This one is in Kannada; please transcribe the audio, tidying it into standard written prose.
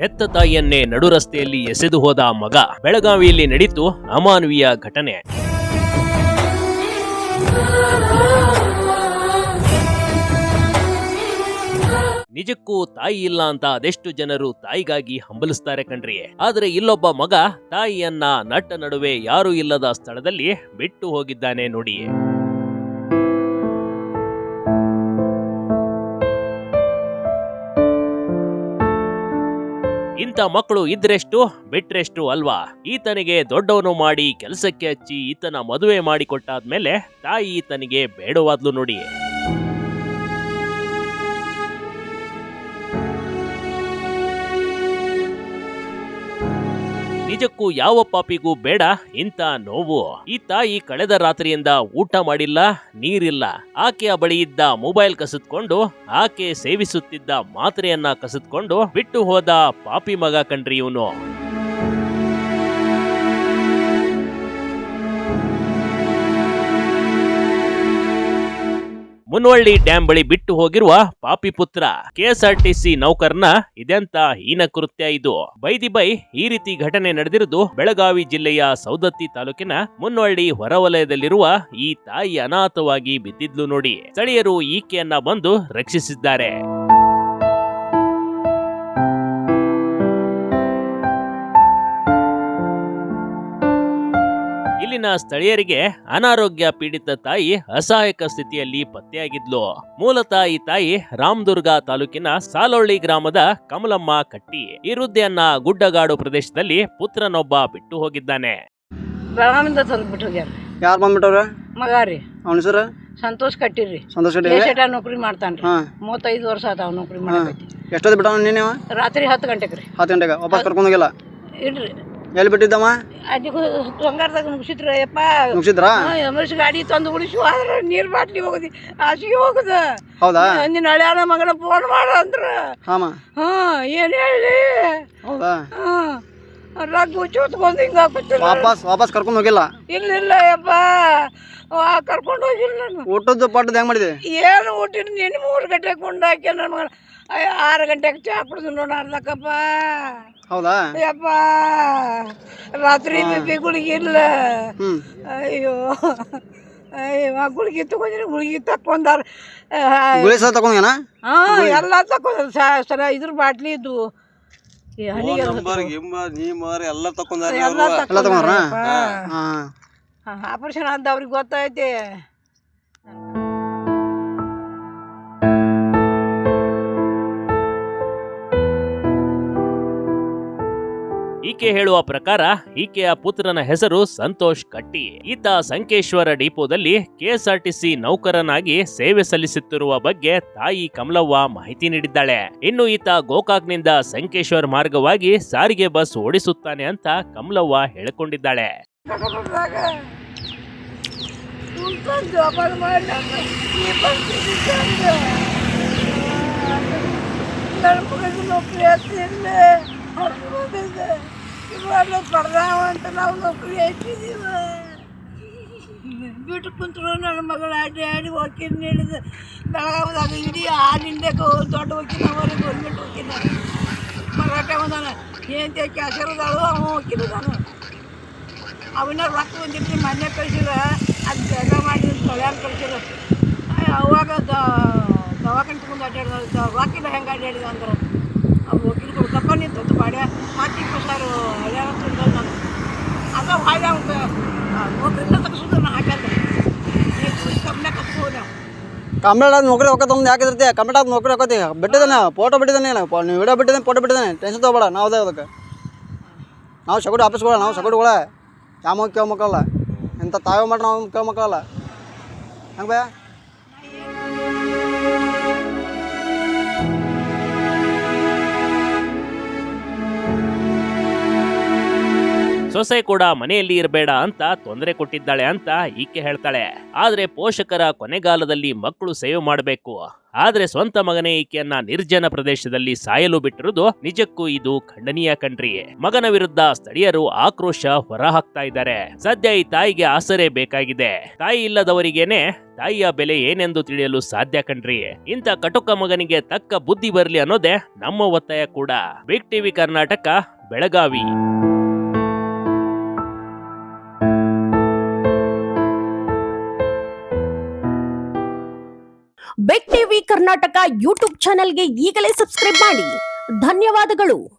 ಹೆತ್ತ ತಾಯಿಯನ್ನೇ ನಡು ರಸ್ತೆಯಲ್ಲಿ ಎಸೆದು ಹೋದ ಮಗ. ಬೆಳಗಾವಿಯಲ್ಲಿ ನಡೆಯಿತು ಅಮಾನವೀಯ ಘಟನೆ. ನಿಜಕ್ಕೂ ತಾಯಿ ಇಲ್ಲ ಅಂತ ಅದೆಷ್ಟು ಜನರು ತಾಯಿಗಾಗಿ ಹಂಬಲಿಸ್ತಾರೆ ಕಣ್ರಿ. ಆದ್ರೆ ಇಲ್ಲೊಬ್ಬ ಮಗ ತಾಯಿಯನ್ನ ನಟ್ಟ ನಡುವೆ ಯಾರೂ ಇಲ್ಲದ ಸ್ಥಳದಲ್ಲಿ ಬಿಟ್ಟು ಹೋಗಿದ್ದಾನೆ ನೋಡಿ. ಇಂಥ ಮಕ್ಕಳು ಇದ್ರೆಷ್ಟು ಬಿಟ್ರೆಷ್ಟು ಅಲ್ವಾ. ಈತನಿಗೆ ದೊಡ್ಡವನು ಮಾಡಿ ಕೆಲಸಕ್ಕೆ ಹಚ್ಚಿ ಈತನ ಮದುವೆ ಮಾಡಿಕೊಟ್ಟಾದ್ಮೇಲೆ ತಾಯಿ ಈತನಿಗೆ ಬೇಡವಾದ್ಲು ನೋಡಿ. ನಿಜಕ್ಕೂ ಯಾವ ಪಾಪಿಗೂ ಬೇಡ ಇಂಥ ನೋವು. ಈ ತಾಯಿ ಕಳೆದ ರಾತ್ರಿಯಿಂದ ಊಟ ಮಾಡಿಲ್ಲ, ನೀರಿಲ್ಲ. ಆಕೆಯ ಬಳಿ ಇದ್ದ ಮೊಬೈಲ್ ಕಸಿದ್ಕೊಂಡು, ಆಕೆ ಸೇವಿಸುತ್ತಿದ್ದ ಮಾತ್ರೆಯನ್ನ ಕಸಿದ್ಕೊಂಡು ಬಿಟ್ಟು ಹೋದ ಪಾಪಿ ಮಗ ಕಣ್ರಿ ಇವನು. ಮುನ್ವಳ್ಳಿ ಡ್ಯಾಂ ಬಳಿ ಬಿಟ್ಟು ಹೋಗಿರುವ ಪಾಪಿ ಪುತ್ರ ಕೆಎಸ್ಆರ್ಟಿಸಿ ನೌಕರನ ಇದೆಂತ ಹೀನ ಕೃತ್ಯ ಇದು. ಬೈ ಈ ರೀತಿ ಘಟನೆ ನಡೆದಿರುವುದು ಬೆಳಗಾವಿ ಜಿಲ್ಲೆಯ ಸೌದತ್ತಿ ತಾಲೂಕಿನ ಮುನ್ವಳ್ಳಿ ಹೊರವಲಯದಲ್ಲಿರುವ ಈ ತಾಯಿ ಅನಾಥವಾಗಿ ಬಿದ್ದಿದ್ಲು ನೋಡಿ. ಸ್ಥಳೀಯರು ಈಕೆಯನ್ನ ಬಂದು ರಕ್ಷಿಸಿದ್ದಾರೆ. ಇಲ್ಲಿನ ಸ್ಥಳೀಯರಿಗೆ ಅನಾರೋಗ್ಯ ಪೀಡಿತ ತಾಯಿ ಅಸಹಾಯಕ ಸ್ಥಿತಿಯಲ್ಲಿ ಪತ್ತೆಯಾಗಿದ್ಲು. ಮೂಲತಃ ಈ ತಾಯಿ ರಾಮದುರ್ಗ ತಾಲೂಕಿನ ಸಾಲೊಳ್ಳಿ ಗ್ರಾಮದ ಕಮಲಮ್ಮ ಕಟ್ಟಿ. ಈ ವೃದ್ಧೆಯನ್ನ ಗುಡ್ಡಗಾಡು ಪ್ರದೇಶದಲ್ಲಿ ಪುತ್ರನೊಬ್ಬ ಬಿಟ್ಟು ಹೋಗಿದ್ದಾನೆ. ಬೆಳಗಾವಿಂದ ತಂದ್ಬಿಟ್ಟು ಹೋಗ್ಯಾರ. ಯಾರು ಬಂದ್ಬಿಟ್ಟವ್ರ? ಮಗ ರೀ. ಅವನ ಹೆಸರು ಸಂತೋಷ್ ಕಟ್ಟಿರಿ. ಸಂತೋಷ್ ಕಟ್ಟಿ ನೌಕರಿ ಮಾಡ್ತಾನ್ರಿ. 35 ವರ್ಷ ಆತಾವ ನೌಕರಿ ಮಾಡಕತ್ತಿ. ಎಷ್ಟೊತ್ತು ಬಿಟ್ಟಾವ ನೀನು? ರಾತ್ರಿ 10 ಗಂಟೆಗೆ ರೀ. 10 ಗಂಟೆಗೆ ವಾಪಸ್ ಕರ್ಕೊಂಡು ಹೋಗಿಲ್ಲ? ಇಲ್ರಿ. ಎಲ್ಲಿ ಬಿಟ್ಟಿದ್ದಮ್ಮ? ಅಜ್ಜಿ ಬಂಗಾರದಾಗ ಮುಗಿಸಿದ್ರ ಯಪ್ಪ. ಮುಗಿಸಿದ್ರಾ? ಎಮರ್ಸಿ ಗಾಡಿ ತಂದು ಉಳಿಸಿ ಆದ್ರೆ ನೀರ್ ಬಾಟ್ಲಿ ಹೋಗುದಿ ಹಾಸಿಗೆ ಹೋಗುದ. ಹೌದಾ? ನಿನ್ನ ಹಳ್ಯಾನ ಮಗನ ಫೋನ್ ಮಾಡ ಅಂದ್ರ ಏನ್ ಹೇಳಿ. ಹೌದಾ? ರಗ್ಗು ಚೂತ್ಕೊಂಡ್ ಹಿಂಗ ವಾಪಸ್ ಕರ್ಕೊಂಡು ಹೋಗಿಲ್ಲ? ಇಲ್ಲ ಯಪ್ಪ, ಕರ್ಕೊಂಡು ಹೋಗಿಲ್ಲ ನಾನು. ಊಟದ್ದು ಪಾಟದ ಹೆಂಗ್ ಮಾಡಿದೆ? ಏನು ಊಟಿನ ನಿನ್ನ 3 ಗಂಟೆಗೆ ಕೊಂಡಾಕಿ ನನ್ನ ಮಗ 6 ಗಂಟೆಗೆ ಚಾ ಕುಡಿದು ನೋಡ ಅರ್ಧಕ್ಕಪ್ಪ. ಹೌದಾ? ಯಪ್ಪ ರಾತ್ರಿ ಬಿಪಿ ಗುಳಿಗೆ ಇಲ್ಲ. ಅಯ್ಯೋ ಗುಳಿಗೆ ತಗೊಂಡ್ರಿ, ಗುಳಿಗೆ ತಕೊಂಡಾರ. ತಕೊಂಡೇನ? ಎಲ್ಲ ತಕೊಂಡ್ರ ಸರ. ಇದ್ರ ಬಾಟ್ಲಿ ಇದ್ದು ಆಪರೇಷನ್ ಆದ ಅವ್ರಿಗೆ ಗೊತ್ತೈತಿ. ಈಕೆ ಹೇಳುವ ಪ್ರಕಾರ ಈಕೆಯ ಪುತ್ರನ ಹೆಸರು ಸಂತೋಷ್ ಕಟ್ಟಿ. ಈತ ಸಂಕೇಶ್ವರ ಡಿಪೋದಲ್ಲಿ ಕೆಎಸ್ಆರ್ಟಿಸಿ ನೌಕರನಾಗಿ ಸೇವೆ ಸಲ್ಲಿಸುತ್ತಿರುವ ಬಗ್ಗೆ ತಾಯಿ ಕಮಲವ್ವ ಮಾಹಿತಿ ನೀಡಿದ್ದಾಳೆ. ಇನ್ನು ಈತ ಗೋಕಾಕ್ನಿಂದ ಸಂಕೇಶ್ವರ್ ಮಾರ್ಗವಾಗಿ ಸಾರಿಗೆ ಬಸ್ ಓಡಿಸುತ್ತಾನೆ ಅಂತ ಕಮಲವ್ವ ಹೇಳಿಕೊಂಡಿದ್ದಾಳೆ. ಅಂತ ನಾವು ನೌಕರಿ ಹಾಕಿದೀವ. ಬಿಟ್ಟು ಕುಂತರು ನನ್ನ ಮಗಳು ಆಡಿ ವಕೀಲ್ ನೀಡಿದ ಬೆಳಗಾವದಾಗ ಇಡೀ ಹಾಲಿಂದೆ ದೊಡ್ಡ ವಕೀಲವರೆ ಗೌರ್ಮೆಂಟ್ ವಕೀಲ ಮರಾಠ ಬಂದಾನ. ಏನ್ ಕ್ಯಾಸರದಾಳು ಅವ ವಕೀಲದಾನ. ಅವನ್ನ ರೊಕ್ಕ ಬಂದಿಟ್ಟು ಮನೆ ಕಳ್ಸಿರ ಅದು ಜಾಗ ಮಾಡಿ ತೊಳ್ಯಾನ ಕಳ್ಸಿರ. ಅವಾಗ ದವಾಖಾನೆ ತಗೊಂಡು ಅಡ್ಡಾಡಿದ ವಕೀಲ ಹೆಂಗೆ ಅಡ್ಡಾಡಿದ ಅಂದ್ರೆ ಅವ್ರು ವಕೀಲ್ ಕೊಡ್ತಪ್ಪ ನಿಂತು ಬಾಡ್ಯ 20,000 ಹಳ್ಯಾರ ತುಂಡ ನಾನು. ಅದ ಹಾಗೆ ಅವ್ನು ನೌಕರಿನ ತಗ್ಸೋದು ನಾ ಹಾಕಂದ ಕಮ್ಮನೆ ಕಸ್ಬೋದು ನಾವು. ಕಂಪ್ಲೇಂಟ್ ನೌಕರಿ ಹೋಗೋ ತಂದು ಯಾಕಿದ್ರತೆ? ಕಂಪ್ಲೇಂಟ್ ನೌಕರಿ ಹೋಗೋತಿ ಬಿಟ್ಟಿದ್ದಾನೆ. ಫೋಟೋ ಬಿಟ್ಟಿದ್ದಾನೆ, ನೀವು ವಿಡಿಯೋ ಬಿಟ್ಟಿದ್ದಾನೆ, ಫೋಟೋ ಬಿಟ್ಟಿದ್ದಾನೆ. ಟೆನ್ಷನ್ ತೊಗೊಬೇಡ. ನಾವು ಅದೇ ಅದಕ್ಕೆ ನಾವು ಸಗಡು ಆಫೀಸ್ಗಳ, ನಾವು ಸಗಡುಗಳ ಯಾವ ಕೇಳೋ ಮಕ್ಕಳಲ್ಲ. ಎಂಥ ತಾವೇ ಮಾಡಿ ನಾವು ಕೇಳೋ ಮಕ್ಕಳಲ್ಲ. ಹಂಗೆ ಭಯ ಸೊಸೆ ಕೂಡ ಮನೆಯಲ್ಲಿ ಇರಬೇಡ ಅಂತ ತೊಂದರೆ ಕೊಟ್ಟಿದ್ದಾಳೆ ಅಂತ ಈಕೆ ಹೇಳ್ತಾಳೆ. ಆದ್ರೆ ಪೋಷಕರ ಕೊನೆಗಾಲದಲ್ಲಿ ಮಕ್ಕಳು ಸೇವೆ ಮಾಡಬೇಕು. ಆದ್ರೆ ಸ್ವಂತ ಮಗನೇ ಈಕೆಯನ್ನ ನಿರ್ಜನ ಪ್ರದೇಶದಲ್ಲಿ ಸಾಯಲು ಬಿಟ್ಟಿರುವುದು ನಿಜಕ್ಕೂ ಇದು ಖಂಡನೀಯ ಕಣ್ರಿ. ಮಗನ ವಿರುದ್ಧ ಸ್ಥಳೀಯರು ಆಕ್ರೋಶ ಹೊರಹಾಕ್ತಾ ಇದ್ದಾರೆ. ಸದ್ಯ ಈ ತಾಯಿಗೆ ಆಸರೆ ಬೇಕಾಗಿದೆ. ತಾಯಿ ಇಲ್ಲದವರಿಗೇನೆ ತಾಯಿಯ ಬೆಲೆ ಏನೆಂದು ತಿಳಿಯಲು ಸಾಧ್ಯ ಕಣ್ರಿ. ಇಂಥ ಕಟುಕ ಮಗನಿಗೆ ತಕ್ಕ ಬುದ್ಧಿ ಬರಲಿ ಅನ್ನೋದೇ ನಮ್ಮ ಒತ್ತಾಯ ಕೂಡ. Big TV Karnataka, Belagavi. Big TV Karnataka YouTube ಚಾನೆಲ್ಗೆ ಈಗಲೇ ಸಬ್ಸ್ಕ್ರೈಬ್ ಮಾಡಿ. ಧನ್ಯವಾದಗಳು.